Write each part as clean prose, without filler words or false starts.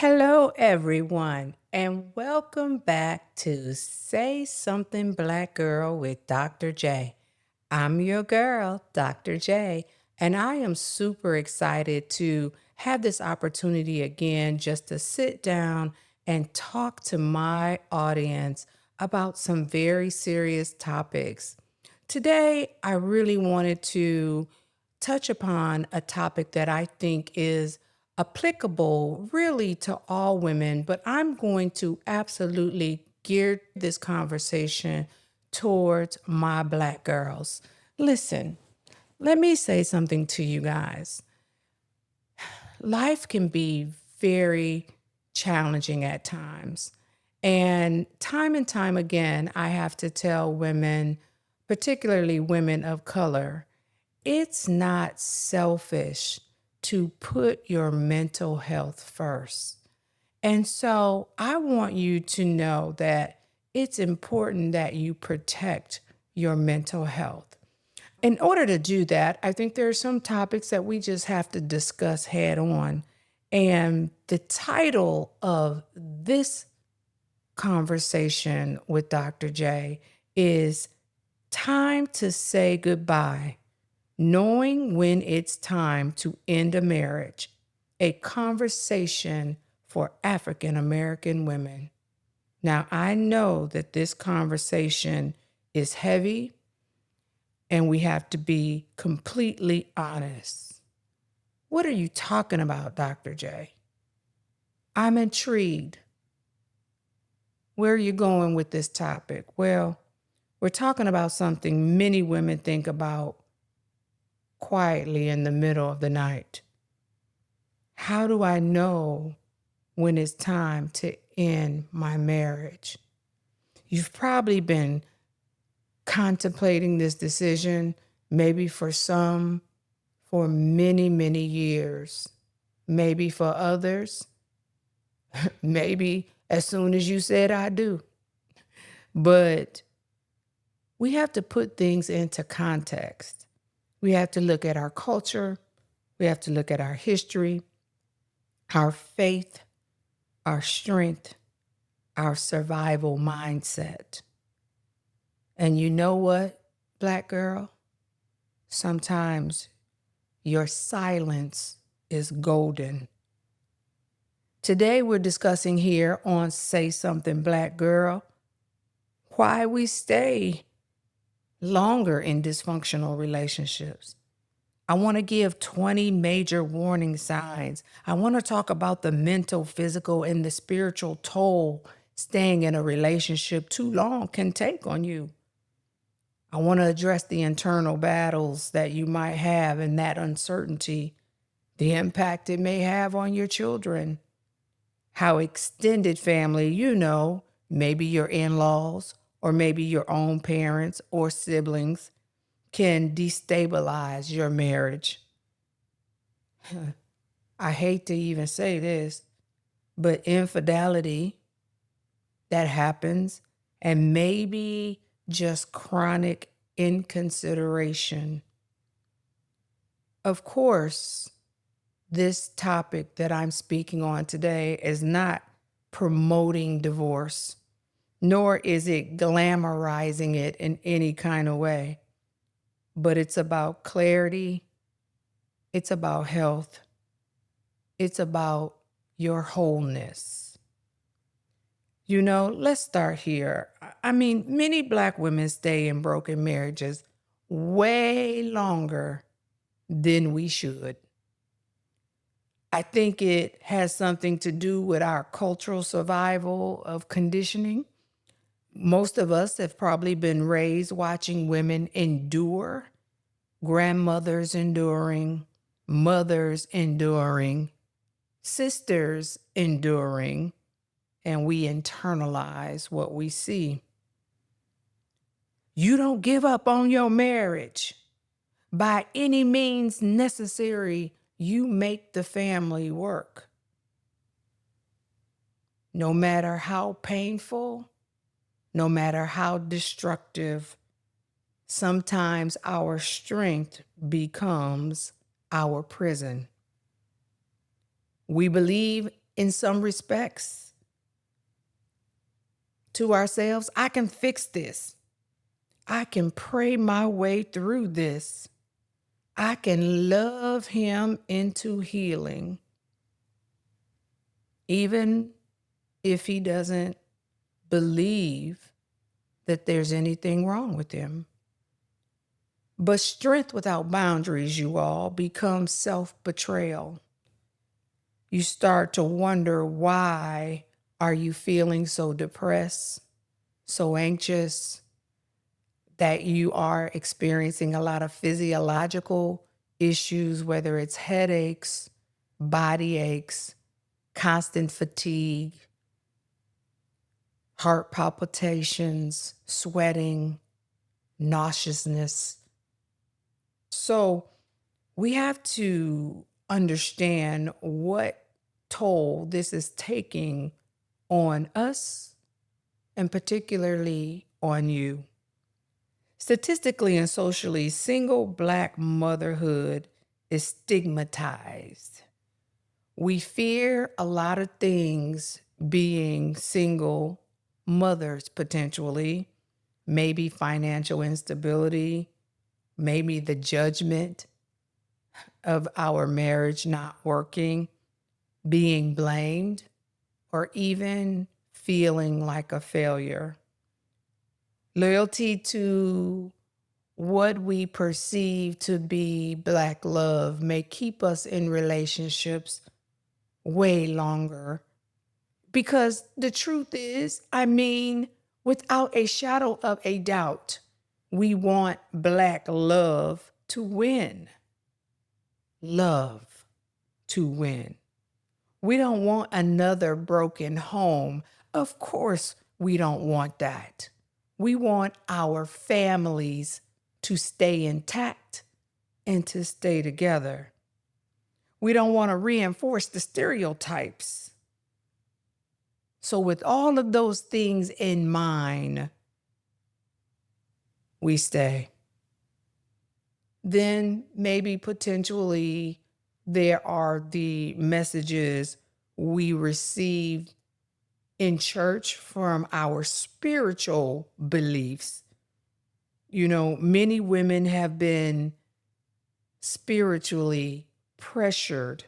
Hello, everyone, and welcome back to Say Something Black Girl with Dr. J. I'm your girl, Dr. J, and I am super excited to have this opportunity again just to sit down and talk to my audience about some very serious topics. Today, I really wanted to touch upon a topic that I think is applicable really to all women, but I'm going to absolutely gear this conversation towards my Black girls. Listen, let me say something to you guys. Life can be very challenging at times. And time again, I have to tell women, particularly women of color, it's not selfish to put your mental health first. And so I want you to know that it's important that you protect your mental health. In order to do that, I think there are some topics that we just have to discuss head on. And the title of this conversation with Dr. J is Time to Say Goodbye, Knowing When It's Time to End a Marriage, a conversation for African American women. Now, I know that this conversation is heavy and we have to be completely honest. What are you talking about, Dr. J? I'm intrigued. Where are you going with this topic? Well, we're talking about something many women think about quietly in the middle of the night. How do I know when it's time to end my marriage? You've probably been contemplating this decision, maybe for some, for many, many years. Maybe for others, maybe as soon as you said I do. But we have to put things into context. We have to look at our culture. We have to look at our history, our faith, our strength, our survival mindset. And you know what, Black girl? Sometimes your silence is golden. Today, we're discussing here on Say Something Black Girl why we stay longer in dysfunctional relationships. I want to give 20 major warning signs. I want to talk about the mental, physical, and the spiritual toll staying in a relationship too long can take on you. I want to address the internal battles that you might have and that uncertainty, the impact it may have on your children, how extended family, maybe your in-laws or maybe your own parents or siblings can destabilize your marriage. I hate to even say this, but infidelity that happens and maybe just chronic inconsideration. Of course, this topic that I'm speaking on today is not promoting divorce, nor is it glamorizing it in any kind of way, but it's about clarity, it's about health, it's about your wholeness. Let's start here. I mean, many Black women stay in broken marriages way longer than we should. I think it has something to do with our cultural survival of conditioning. Most of us have probably been raised watching women endure, grandmothers enduring, mothers enduring, sisters enduring, and we internalize what we see. You don't give up on your marriage. By any means necessary, you make the family work. No matter how painful, no matter how destructive, sometimes our strength becomes our prison. We believe in some respects to ourselves. I can fix this. I can pray my way through this. I can love him into healing, even if he doesn't believe that there's anything wrong with him. But strength without boundaries, you all, becomes self-betrayal. You start to wonder, why are you feeling so depressed, so anxious, that you are experiencing a lot of physiological issues, whether it's headaches, body aches, constant fatigue, heart palpitations, sweating, nauseousness. So we have to understand what toll this is taking on us, and particularly on you. Statistically and socially, single Black motherhood is stigmatized. We fear a lot of things being single mothers, potentially, maybe financial instability, maybe the judgment of our marriage not working, being blamed, or even feeling like a failure. Loyalty to what we perceive to be Black love may keep us in relationships way longer. Because the truth is, without a shadow of a doubt, we want Black love to win. Love to win. We don't want another broken home. Of course, we don't want that. We want our families to stay intact and to stay together. We don't want to reinforce the stereotypes. So with all of those things in mind, we stay. Then maybe potentially there are the messages we receive in church from our spiritual beliefs. You know, many women have been spiritually pressured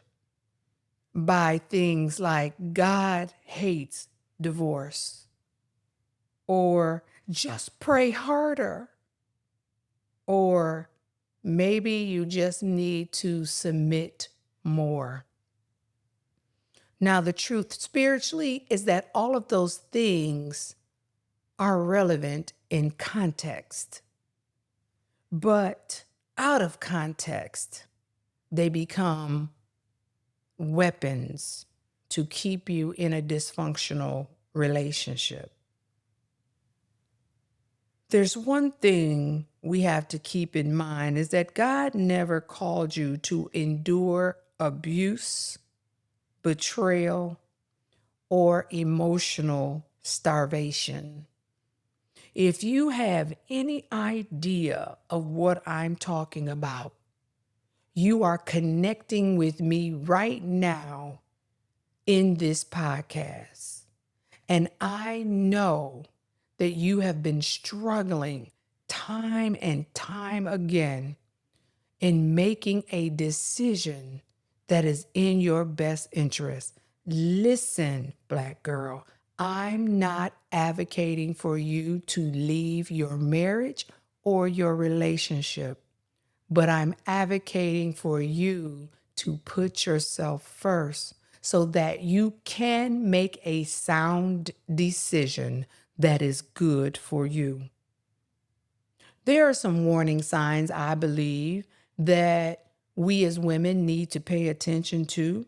by things like God hates divorce, or just pray harder, or maybe you just need to submit more. Now, the truth spiritually is that all of those things are relevant in context, but out of context, they become weapons to keep you in a dysfunctional relationship. There's one thing we have to keep in mind, is that God never called you to endure abuse, betrayal, or emotional starvation. If you have any idea of what I'm talking about, you are connecting with me right now in this podcast. And I know that you have been struggling time and time again in making a decision that is in your best interest. Listen, Black girl, I'm not advocating for you to leave your marriage or your relationship, but I'm advocating for you to put yourself first so that you can make a sound decision that is good for you. There are some warning signs, I believe, that we as women need to pay attention to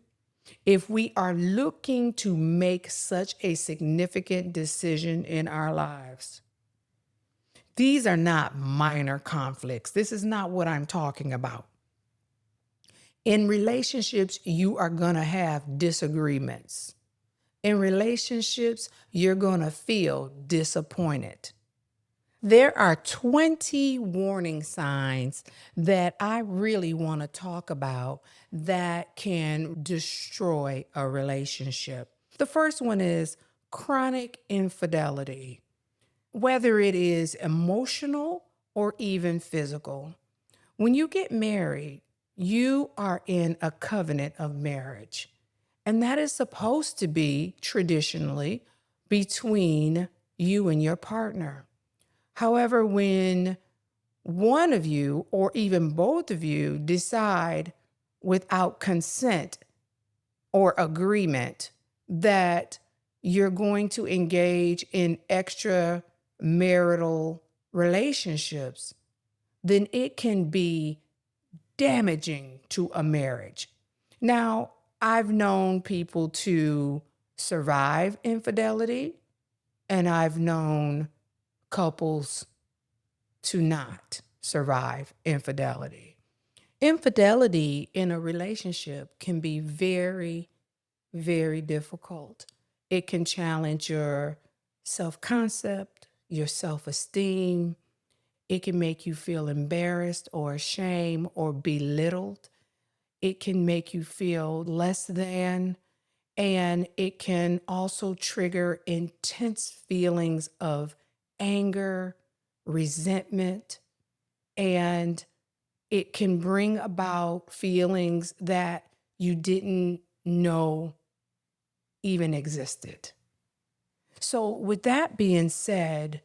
if we are looking to make such a significant decision in our lives. These are not minor conflicts. This is not what I'm talking about. In relationships, you are going to have disagreements. In relationships, you're going to feel disappointed. There are 20 warning signs that I really want to talk about that can destroy a relationship. The first one is chronic infidelity, whether it is emotional or even physical. When you get married, you are in a covenant of marriage, and that is supposed to be traditionally between you and your partner. However, when one of you or even both of you decide without consent or agreement that you're going to engage in extra marital relationships, then it can be damaging to a marriage. Now, I've known people to survive infidelity, and I've known couples to not survive infidelity. Infidelity in a relationship can be very, very difficult. It can challenge your self concept, your self esteem. It can make you feel embarrassed or ashamed or belittled. It can make you feel less than. And it can also trigger intense feelings of anger, resentment, and it can bring about feelings that you didn't know even existed. So, with that being said,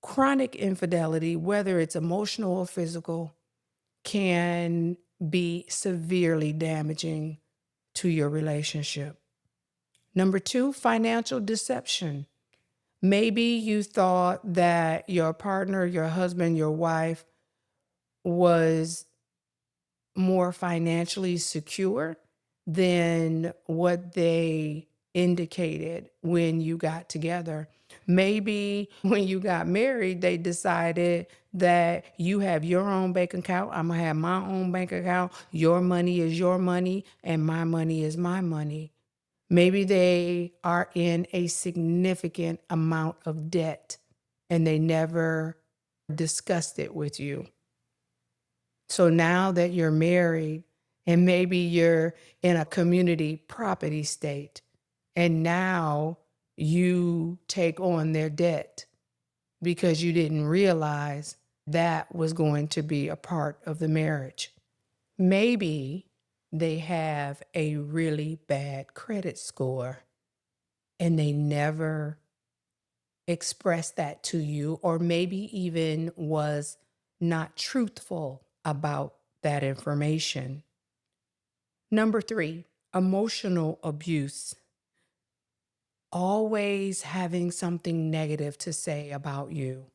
chronic infidelity, whether it's emotional or physical, can be severely damaging to your relationship. Number two, financial deception. Maybe you thought that your partner, your husband, your wife was more financially secure than what they indicated when you got together. Maybe when you got married, they decided that you have your own bank account. I'm going to have my own bank account. Your money is your money, and my money is my money. Maybe they are in a significant amount of debt and they never discussed it with you. So now that you're married and maybe you're in a community property state, and now you take on their debt because you didn't realize that was going to be a part of the marriage. Maybe they have a really bad credit score and they never expressed that to you, or maybe even was not truthful about that information. Number three, emotional abuse. Always having something negative to say about you,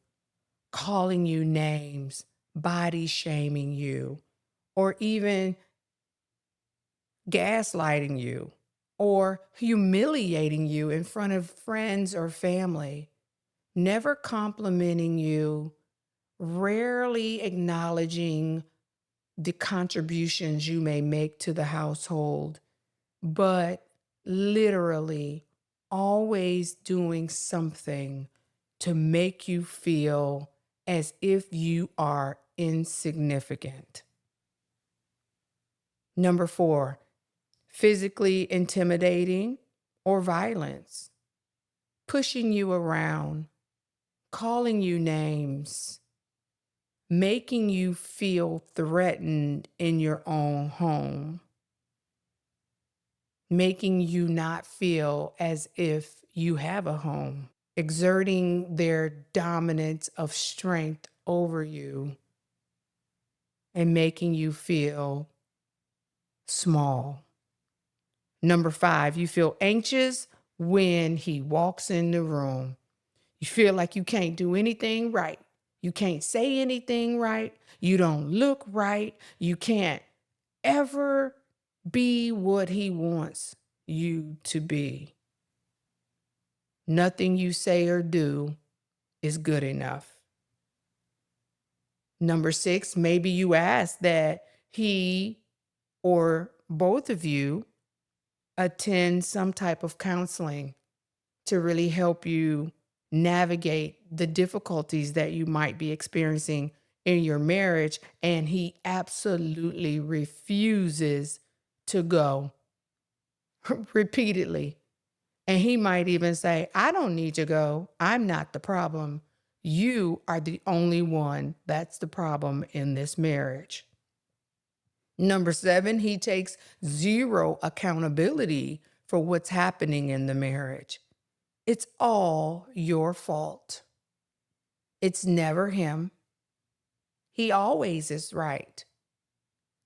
calling you names, body shaming you, or even gaslighting you or humiliating you in front of friends or family, never complimenting you, rarely acknowledging the contributions you may make to the household, but literally always doing something to make you feel as if you are insignificant. Number four, physically intimidating or violence, pushing you around, calling you names, making you feel threatened in your own home, making you not feel as if you have a home, exerting their dominance of strength over you and making you feel small. Number five, you feel anxious when he walks in the room. You feel like you can't do anything right. You can't say anything right. You don't look right. You can't ever be what he wants you to be. Nothing you say or do is good enough. Number six, maybe you ask that he or both of you attend some type of counseling to really help you navigate the difficulties that you might be experiencing in your marriage, and he absolutely refuses to go repeatedly. And he might even say, I don't need to go. I'm not the problem. You are the only one that's the problem in this marriage. Number seven, he takes zero accountability for what's happening in the marriage. It's all your fault. It's never him. He always is right.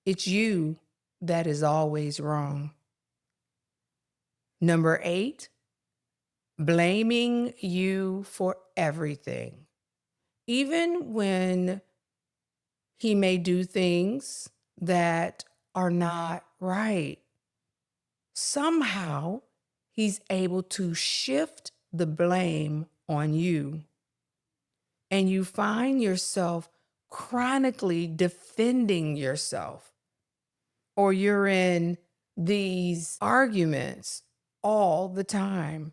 It's you that is always wrong. Number eight, blaming you for everything. Even when he may do things that are not right, somehow he's able to shift the blame on you. And you find yourself chronically defending yourself, or you're in these arguments all the time,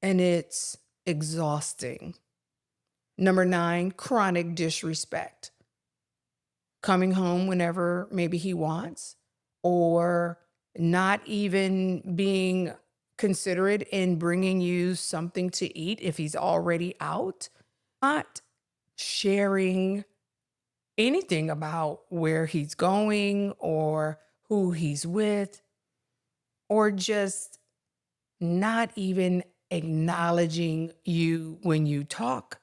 and it's exhausting. Number nine, chronic disrespect. Coming home whenever maybe he wants, or not even being considerate in bringing you something to eat if he's already out, not sharing anything about where he's going or who he's with, or just not even acknowledging you when you talk,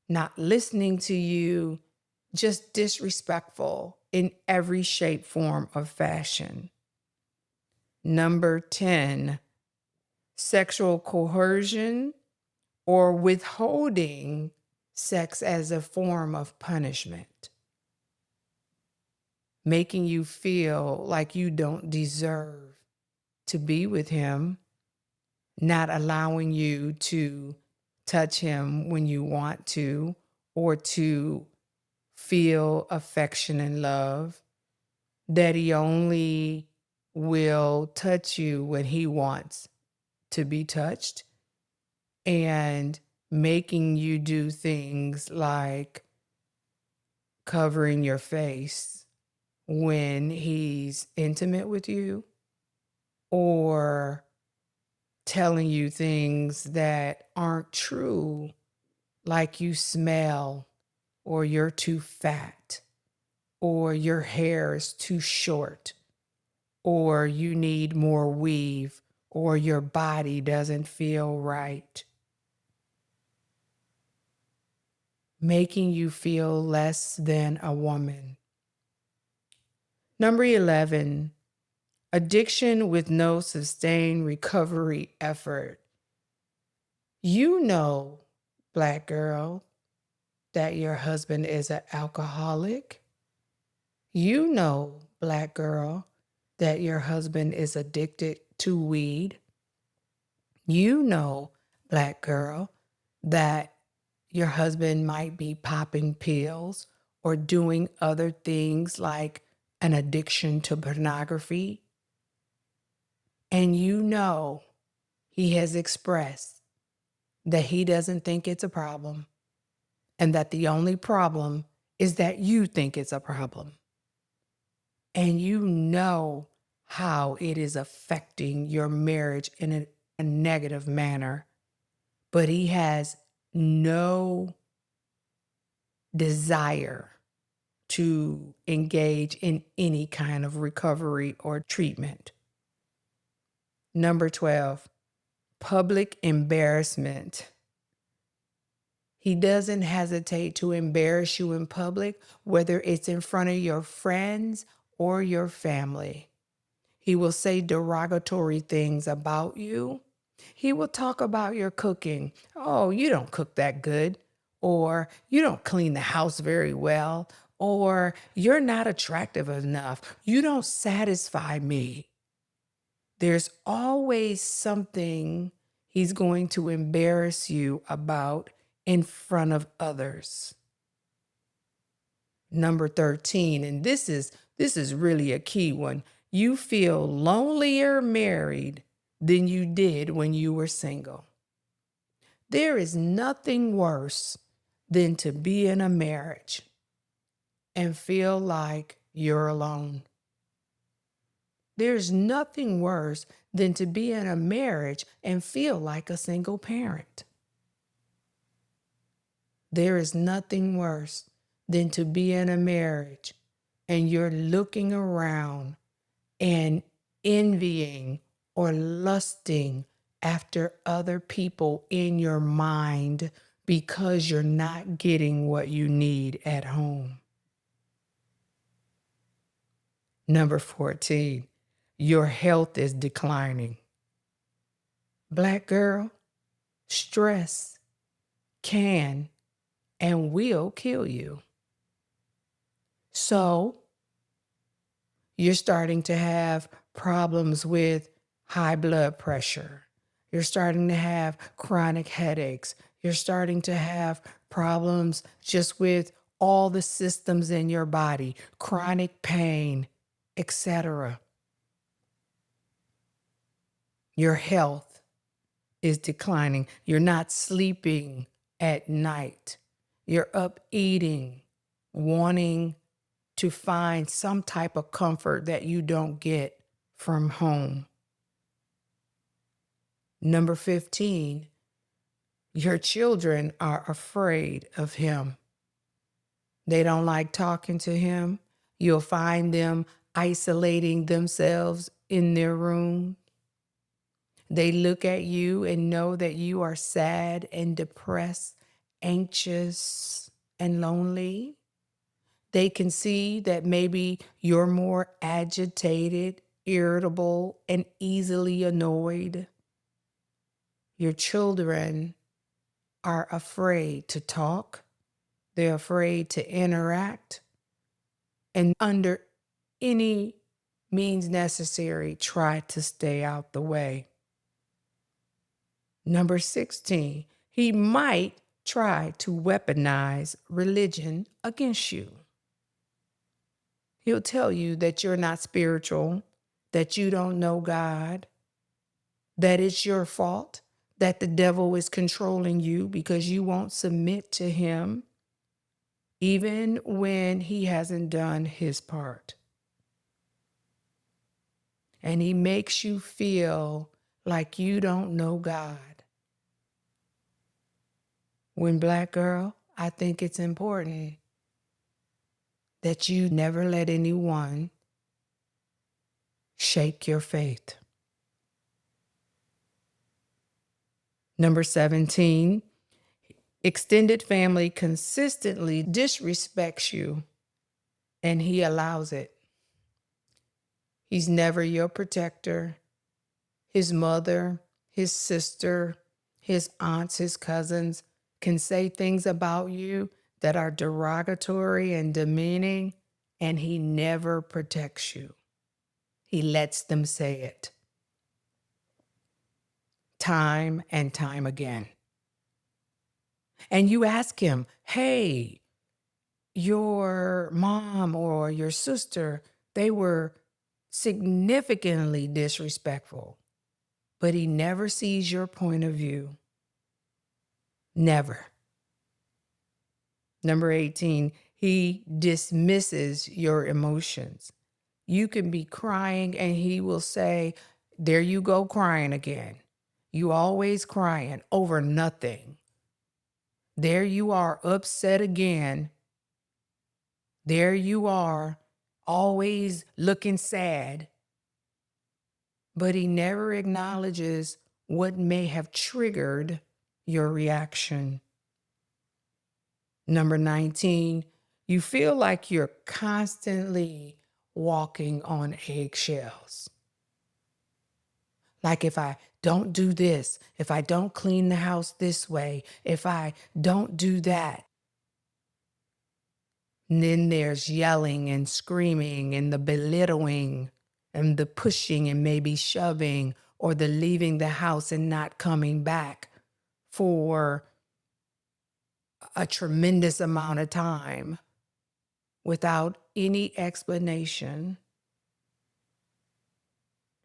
not listening to you, just disrespectful in every shape, form, or fashion. Number 10, sexual coercion or withholding sex as a form of punishment, making you feel like you don't deserve to be with him, not allowing you to touch him when you want to, or to feel affection and love, that he only will touch you when he wants to be touched, and making you do things like covering your face when he's intimate with you, or telling you things that aren't true, like you smell, or you're too fat, or your hair is too short, or you need more weave, or your body doesn't feel right. Making you feel less than a woman. Number 11, addiction with no sustained recovery effort. You know, Black girl, that your husband is an alcoholic. You know, Black girl, that your husband is addicted to weed. You know, Black girl, that your husband might be popping pills or doing other things like an addiction to pornography. And you know he has expressed that he doesn't think it's a problem, and that the only problem is that you think it's a problem. And you know how it is affecting your marriage in a negative manner, but he has no desire to engage in any kind of recovery or treatment. Number 12, public embarrassment. He doesn't hesitate to embarrass you in public, whether it's in front of your friends or your family. He will say derogatory things about you. He will talk about your cooking. Oh, you don't cook that good. Or you don't clean the house very well. Or you're not attractive enough. You don't satisfy me. There's always something he's going to embarrass you about in front of others. Number 13, and this is really a key one. You feel lonelier married than you did when you were single. There is nothing worse than to be in a marriage and feel like you're alone. There's nothing worse than to be in a marriage and feel like a single parent. There is nothing worse than to be in a marriage and you're looking around and envying or lusting after other people in your mind because you're not getting what you need at home. Number 14, your health is declining. Black girl, stress can and will kill you. So you're starting to have problems with high blood pressure. You're starting to have chronic headaches. You're starting to have problems just with all the systems in your body, chronic pain, etc. Your health is declining. You're not sleeping at night. You're up eating, wanting to find some type of comfort that you don't get from home. Number 15, your children are afraid of him. They don't like talking to him. You'll find them isolating themselves in their room. They look at you and know that you are sad and depressed, anxious and lonely. They can see that maybe you're more agitated, irritable, and easily annoyed. Your children are afraid to talk. They're afraid to interact. And under any means necessary, try to stay out the way. Number 16, he might try to weaponize religion against you. He'll tell you that you're not spiritual, that you don't know God, that it's your fault, that the devil is controlling you because you won't submit to him, even when he hasn't done his part. And he makes you feel like you don't know God. When Black girl, I think it's important that you never let anyone shake your faith. Number 17, extended family consistently disrespects you and he allows it. He's never your protector. His mother, his sister, his aunts, his cousins can say things about you that are derogatory and demeaning, and he never protects you. He lets them say it time and time again. And you ask him, hey, your mom or your sister, they were significantly disrespectful, but he never sees your point of view. Never. Number 18, he dismisses your emotions. You can be crying and he will say, there you go crying again. You always crying over nothing. There you are upset again. There you are always looking sad. But he never acknowledges what may have triggered your reaction. Number 19, you feel like you're constantly walking on eggshells. Like if I don't do this, if I don't clean the house this way, if I don't do that. And then there's yelling and screaming and the belittling and the pushing and maybe shoving or the leaving the house and not coming back for a tremendous amount of time without any explanation.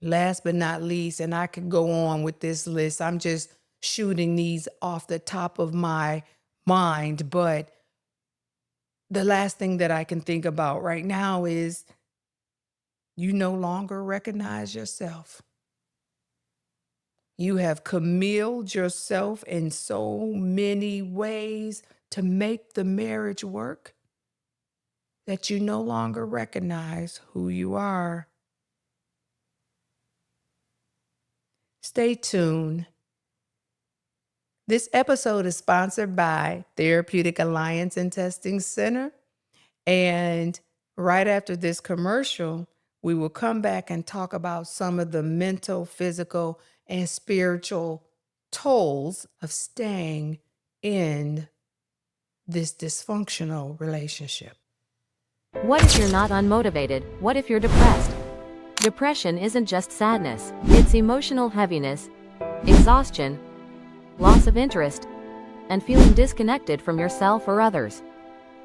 Last but not least, and I could go on with this list, I'm just shooting these off the top of my mind, but the last thing that I can think about right now is you no longer recognize yourself. You have chameleoned yourself in so many ways to make the marriage work that you no longer recognize who you are. Stay tuned. This episode is sponsored by Therapeutic Alliance and Testing Center. And right after this commercial, we will come back and talk about some of the mental, physical, and spiritual tolls of staying in this dysfunctional relationship. What if you're not unmotivated? What if you're depressed? Depression isn't just sadness, it's emotional heaviness, exhaustion, loss of interest, and feeling disconnected from yourself or others.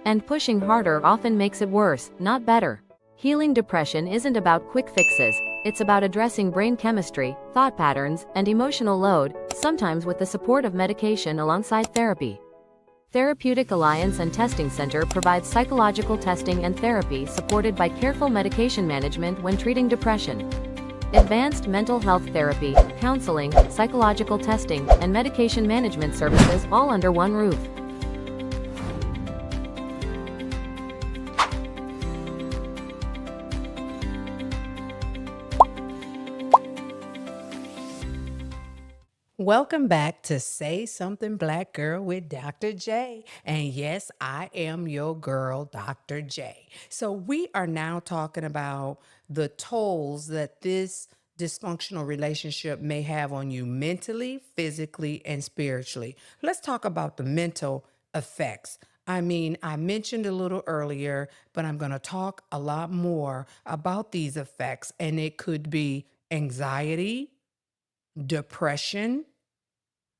And pushing harder often makes it worse, not better. Healing depression isn't about quick fixes, it's about addressing brain chemistry, thought patterns, and emotional load, sometimes with the support of medication alongside therapy. Therapeutic Alliance and Testing Center provides psychological testing and therapy supported by careful medication management when treating depression. Advanced mental health therapy, counseling, psychological testing, and medication management services all under one roof. Welcome back to Say Something Black Girl with Dr. J. And yes, I am your girl, Dr. J. So we are now talking about the tolls that this dysfunctional relationship may have on you mentally, physically, and spiritually. Let's talk about the mental effects. I mean, I mentioned a little earlier, but I'm going to talk a lot more about these effects. And it could be anxiety, depression,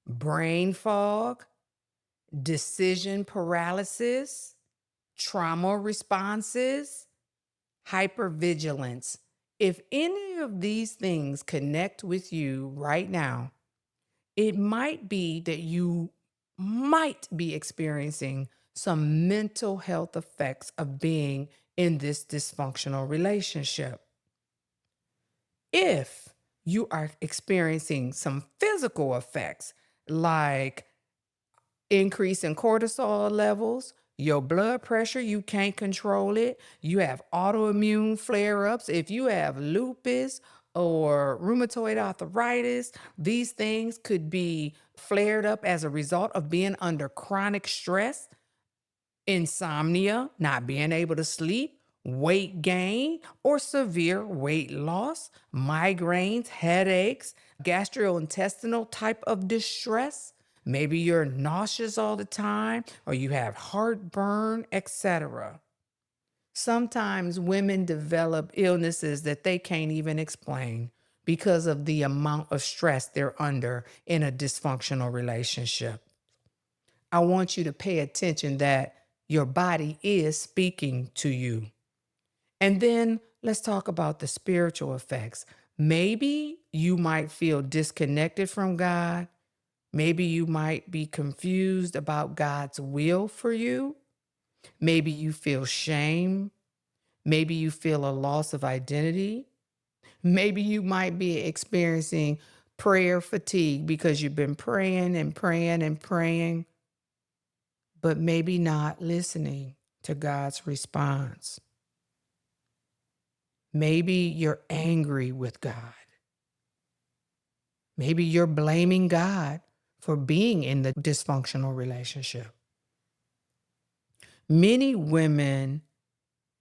brain fog, decision paralysis, trauma responses, hypervigilance. If any of these things connect with you right now, it might be that you might be experiencing some mental health effects of being in this dysfunctional relationship. If you are experiencing some physical effects like increase in cortisol levels, your blood pressure, you can't control it. You have autoimmune flare ups. If you have lupus or rheumatoid arthritis, these things could be flared up as a result of being under chronic stress, insomnia, not being able to sleep, weight gain, or severe weight loss, migraines, headaches, gastrointestinal type of distress. Maybe you're nauseous all the time, or you have heartburn, etc. Sometimes women develop illnesses that they can't even explain because of the amount of stress they're under in a dysfunctional relationship. I want you to pay attention that your body is speaking to you. And then let's talk about the spiritual effects. Maybe you might feel disconnected from God. Maybe you might be confused about God's will for you. Maybe you feel shame. Maybe you feel a loss of identity. Maybe you might be experiencing prayer fatigue because you've been praying and praying and praying, but maybe not listening to God's response. Maybe you're angry with God. Maybe you're blaming God for being in the dysfunctional relationship. Many women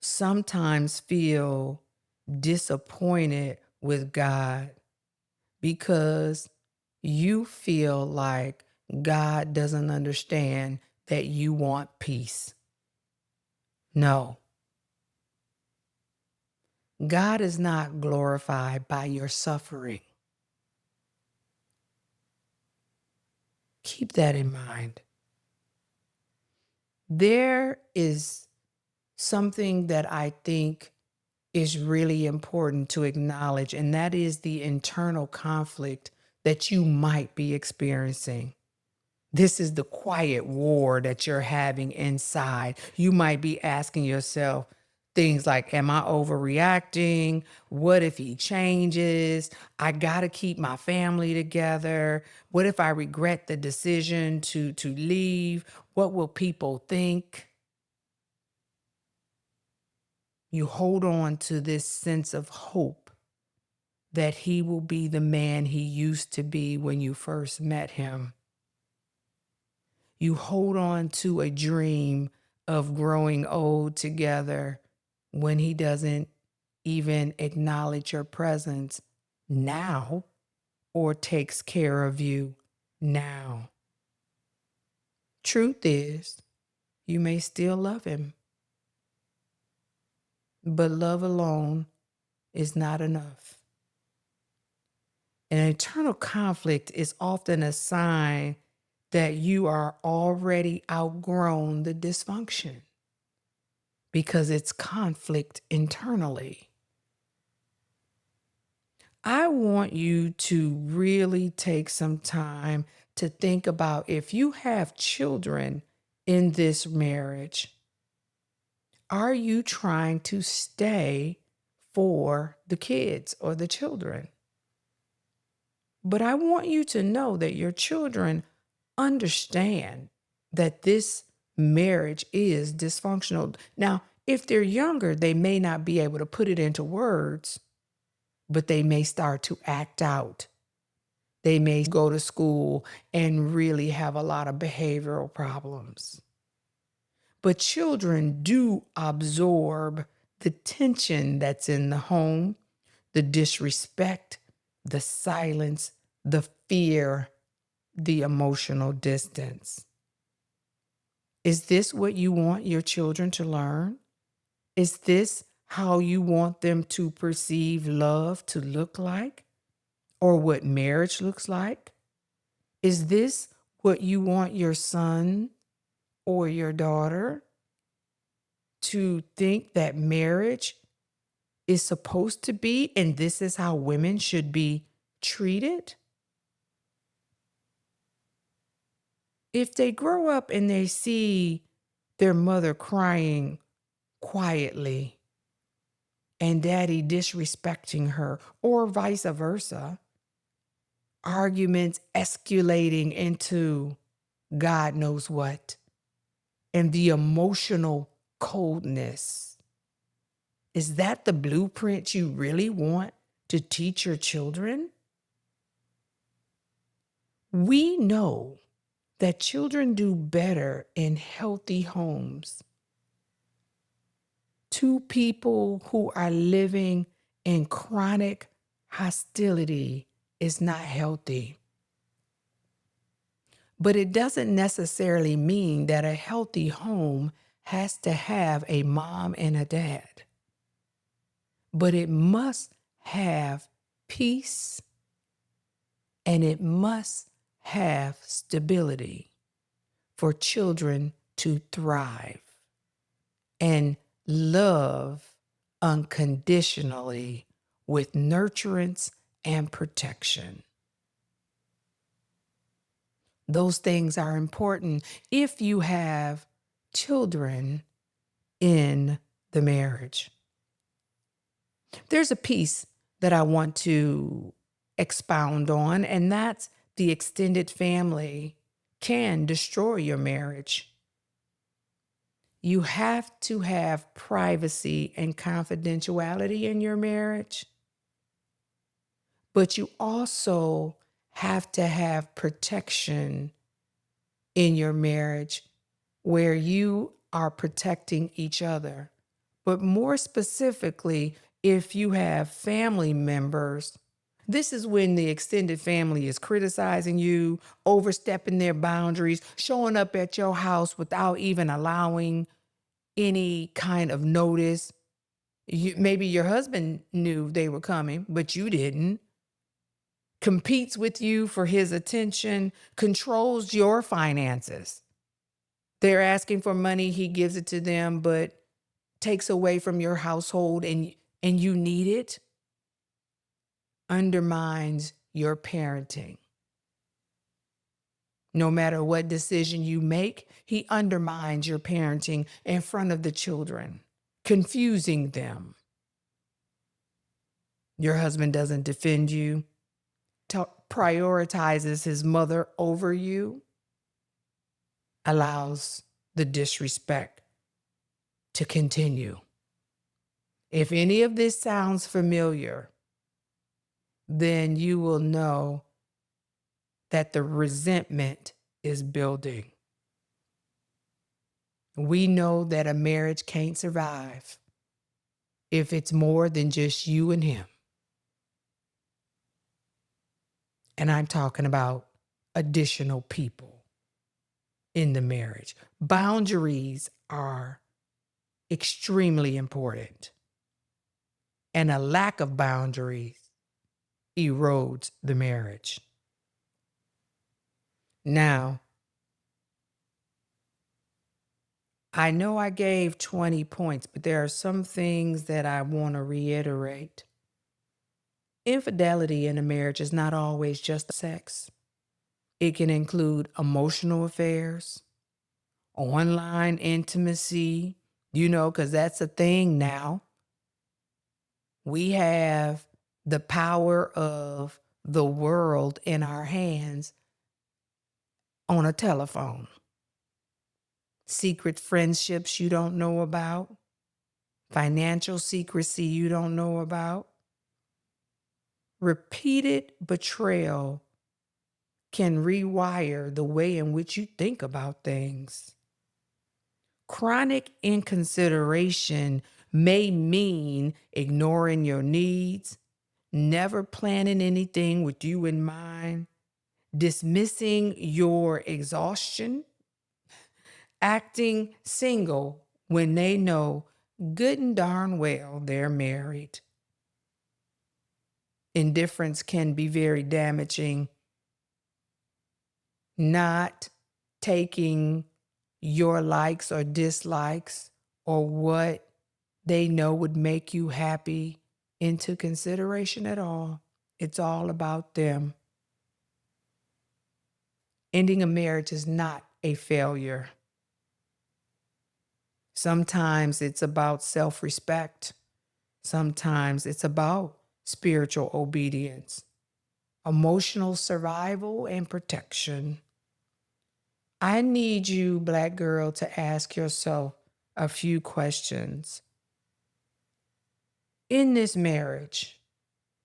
sometimes feel disappointed with God because you feel like God doesn't understand that you want peace. No. God is not glorified by your suffering. Keep that in mind. There is something that I think is really important to acknowledge, and that is the internal conflict that you might be experiencing. This is the quiet war that you're having inside. You might be asking yourself things like, am I overreacting? What if he changes? I got to keep my family together. What if I regret the decision to leave? What will people think? You hold on to this sense of hope that he will be the man he used to be when you first met him. You hold on to a dream of growing old together when he doesn't even acknowledge your presence now or takes care of you now. Truth is, you may still love him, but love alone is not enough. An internal conflict is often a sign that you are already outgrown the dysfunction because it's conflict internally. I want you to really take some time to think about if you have children in this marriage, are you trying to stay for the kids or the children? But I want you to know that your children understand that this marriage is dysfunctional. Now, if they're younger, they may not be able to put it into words, but they may start to act out. They may go to school and really have a lot of behavioral problems. But children do absorb the tension that's in the home, the disrespect, the silence, the fear, the emotional distance. Is this what you want your children to learn? Is this how you want them to perceive love to look like, or what marriage looks like? Is this what you want your son or your daughter to think that marriage is supposed to be, and this is how women should be treated? If they grow up and they see their mother crying quietly and daddy disrespecting her, or vice versa, arguments escalating into God knows what, and the emotional coldness, is that the blueprint you really want to teach your children? We know that children do better in healthy homes. Two people who are living in chronic hostility is not healthy. But it doesn't necessarily mean that a healthy home has to have a mom and a dad. But it must have peace and it must have stability for children to thrive and love unconditionally with nurturance and protection. Those things are important if you have children in the marriage. There's a piece that I want to expound on, and that's the extended family can destroy your marriage. You have to have privacy and confidentiality in your marriage, but you also have to have protection in your marriage where you are protecting each other. But more specifically, if you have family members, this is when the extended family is criticizing you, overstepping their boundaries, showing up at your house without even allowing any kind of notice. Maybe your husband knew they were coming, but you didn't. Competes with you for his attention, controls your finances. They're asking for money, he gives it to them, but takes away from your household and you need it, undermines your parenting. No matter what decision you make, he undermines your parenting in front of the children, confusing them. Your husband doesn't defend you, prioritizes his mother over you, allows the disrespect to continue. If any of this sounds familiar, then you will know that the resentment is building. We know that a marriage can't survive if it's more than just you and him. And I'm talking about additional people in the marriage. Boundaries are extremely important. And a lack of boundaries erodes the marriage. Now, I know I gave 20 points, but there are some things that I want to reiterate. Infidelity in a marriage is not always just sex. It can include emotional affairs, online intimacy, because that's a thing now. We have the power of the world in our hands on a telephone. Secret friendships you don't know about, financial secrecy you don't know about. Repeated betrayal can rewire the way in which you think about things. Chronic inconsideration may mean ignoring your needs, never planning anything with you in mind, dismissing your exhaustion, acting single when they know good and darn well they're married. Indifference can be very damaging. Not taking your likes or dislikes or what they know would make you happy into consideration at all. It's all about them. Ending a marriage is not a failure. Sometimes it's about self-respect. Sometimes it's about spiritual obedience, emotional survival, and protection. I need you, Black girl, to ask yourself a few questions. In this marriage,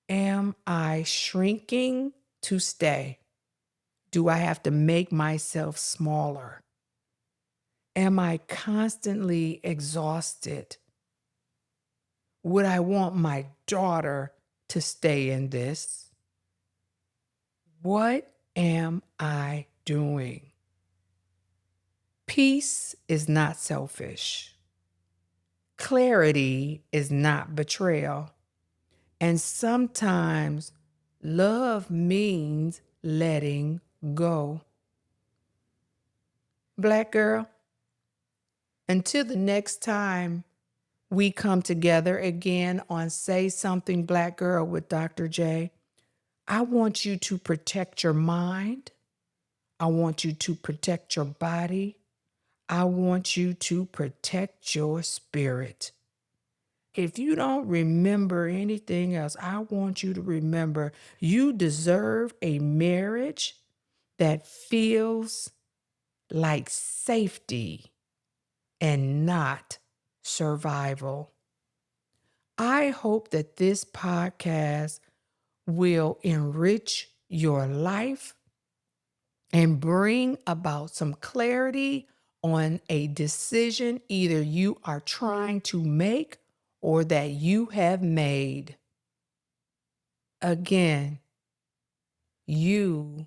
am I shrinking to stay? Do I have to make myself smaller? Am I constantly exhausted? Would I want my daughter to stay in this? What am I doing? Peace is not selfish. Clarity is not betrayal. And sometimes love means letting go. Black girl, until the next time we come together again on Say Something Black Girl with Dr. J, I want you to protect your mind. I want you to protect your body. I want you to protect your spirit. If you don't remember anything else, I want you to remember you deserve a marriage that feels like safety and not survival. I hope that this podcast will enrich your life and bring about some clarity on a decision either you are trying to make or that you have made. Again, you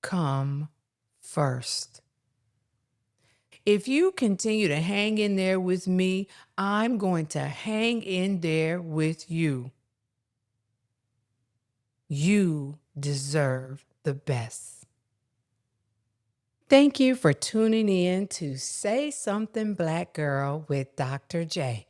come first. If you continue to hang in there with me, I'm going to hang in there with you. You deserve the best. Thank you for tuning in to Say Something Black Girl with Dr. J.